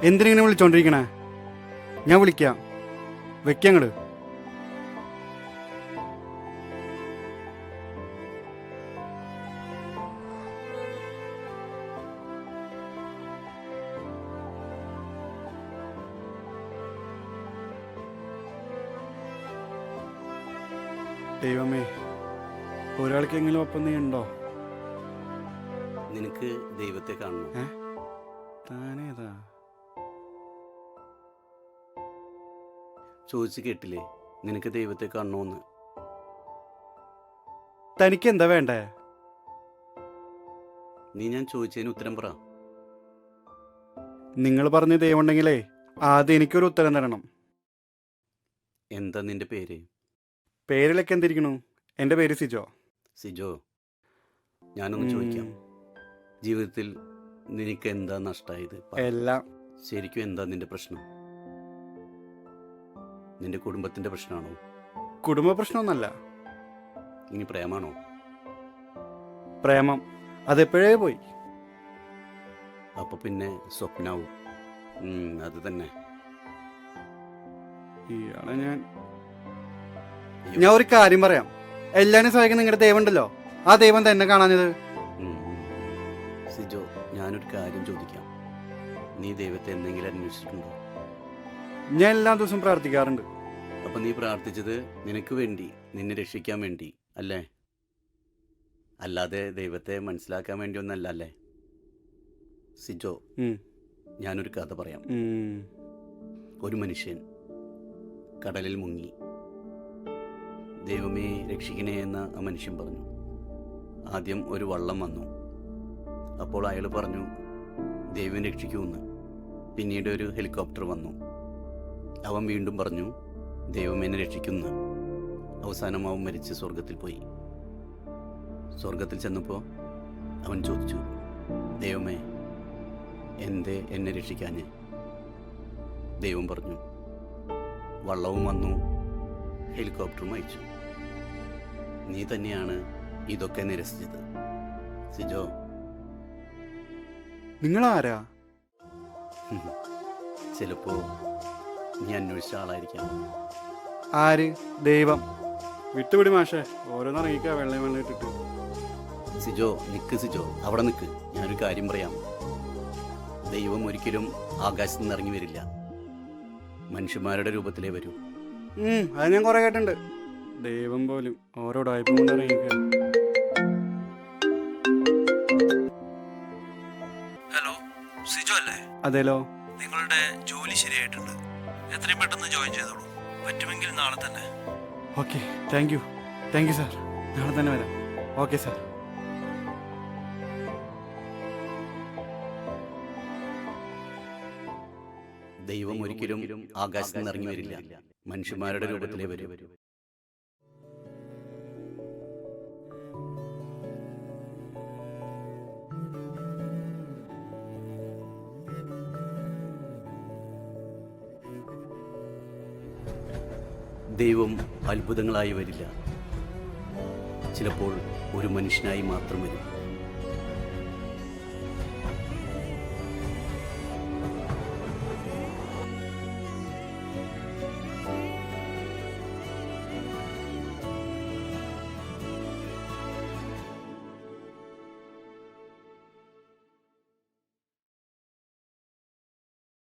എന്തിനിങ്ങനെ വിളിച്ചോണ്ടിരിക്കണേ? ഞാൻ വിളിക്കാം, വെക്കങ്ങട്. ദൈവമേ, ഒരാൾക്കെങ്കിലും ഒപ്പം നീ ഉണ്ടോ? നിനക്ക് ദൈവത്തെ കാണണോ? താനേതാ? ചോദിച്ചു കേട്ടില്ലേ, നിനക്ക് ദൈവത്തെ കാണണോന്ന്. തനിക്ക് എന്താ വേണ്ടേ? നീ ഞാൻ ചോദിച്ചതിന് ഉത്തരം പറ. നിങ്ങൾ പറഞ്ഞ ദൈവം ഉണ്ടെങ്കിലേ ആദ്യം എനിക്കൊരു ഉത്തരം തരണം. എന്താ നിന്റെ പേര്? പേരിലൊക്കെ എന്തിരിക്കണു? എൻ്റെ പേര് സിജോ. സിജോ, ഞാനൊന്ന് ചോദിക്കാം. ജീവിതത്തിൽ നിനക്ക് എന്താ നഷ്ടമായത്? എല്ലാം. ശരിക്കും എന്താ നിന്റെ പ്രശ്നം? നിന്റെ കുടുംബത്തിന്റെ പ്രശ്നമാണോ? കുടുംബ പ്രശ്നമൊന്നല്ല. ഇനി പ്രേമാണോ? പ്രേമം അതെപ്പോഴേ പോയി. അപ്പൊ പിന്നെ സ്വപ്നാവും. അത് തന്നെ. ഇയാളെ ഞാൻ ഒരു കാര്യം പറയാം. എല്ലാവരും സഹായിക്കുന്ന നിങ്ങളുടെ ദൈവം ഉണ്ടല്ലോ, ആ ദൈവം തന്നെ കാണാഞ്ഞത്. സിജോ, ഞാനൊരു കാര്യം ചോദിക്കാം. നീ ദൈവത്തെ എന്തെങ്കിലും അന്വേഷിച്ചിട്ടുണ്ടോ? ഞാൻ എല്ലാ ദിവസവും പ്രാർത്ഥിക്കാറുണ്ട്. അപ്പൊ നീ പ്രാർത്ഥിച്ചത് നിനക്ക് വേണ്ടി, നിന്നെ രക്ഷിക്കാൻ വേണ്ടി അല്ലേ? അല്ലാതെ ദൈവത്തെ മനസ്സിലാക്കാൻ വേണ്ടി ഒന്നല്ല അല്ലേ? സിജോ, ഞാനൊരു കഥ പറയാം. ഒരു മനുഷ്യൻ കടലിൽ മുങ്ങി. ദൈവമേ രക്ഷിക്കണേ എന്ന് ആ മനുഷ്യൻ പറഞ്ഞു. ആദ്യം ഒരു വള്ളം വന്നു. അപ്പോൾ അയാൾ പറഞ്ഞു ദൈവം രക്ഷിക്കുമെന്ന്. പിന്നീട് ഒരു ഹെലികോപ്റ്റർ വന്നു. അവൻ വീണ്ടും പറഞ്ഞു ദൈവം എന്നെ രക്ഷിക്കുന്നു. അവസാനം അവൻ മരിച്ച് സ്വർഗത്തിൽ പോയി. സ്വർഗത്തിൽ ചെന്നപ്പോൾ അവൻ ചോദിച്ചു, ദൈവമേ എന്തേ എന്നെ രക്ഷിക്കാഞ്ഞ്? ദൈവം പറഞ്ഞു, വള്ളവും വന്നു, ഹെലികോപ്റ്ററും അയച്ചു. നീ തന്നെയാണ് ഇതൊക്കെ നിരസിച്ചത്. സിജോ, നിങ്ങളാരാ? ചിലപ്പോ നീ അന്വേഷിച്ച ആളായിരിക്കാം. ആര്? ദൈവം. വിട്ടുപിടി മാഷേ, ഓരോന്നിറങ്ങിക്കാ വെള്ളം ഇട്ടിട്ട്. സിജോ നിക്ക്, സിജോ അവിടെ നിക്ക്. ഞാനൊരു കാര്യം പറയാം. ദൈവം ഒരിക്കലും ആകാശത്ത് നിന്ന് ഇറങ്ങി വരില്ല, മനുഷ്യന്മാരുടെ രൂപത്തിലേ വരൂ. അത് ഞാൻ കുറെ കേട്ടിട്ടുണ്ട്. ദൈവം പോലും ഓരോ ഡായ്പും കൊണ്ട് ഇറങ്ങിക്ക. ഹലോ, സിജോ അല്ലേ? അതേലോ. നിങ്ങളുടെ ജോലി ശരിയായിട്ടുണ്ട്. എത്രയും പെട്ടെന്ന് ജോയിൻ ചെയ്തോളൂ. പറ്റുമെങ്കിൽ നാളെ തന്നെ. Okay, thank you sir. നാളെ തന്നെ വരാം. Okay sir. ദൈവം ഒരിക്കലും ആകാശത്ത് നിന്ന് ഇറങ്ങി വരില്ല, മനുഷ്യന്മാരുടെ രൂപത്തിലേ വരൂ. ദൈവം അത്ഭുതങ്ങളായി വരില്ല, ചിലപ്പോൾ ഒരു മനുഷ്യനായി മാത്രം വരും.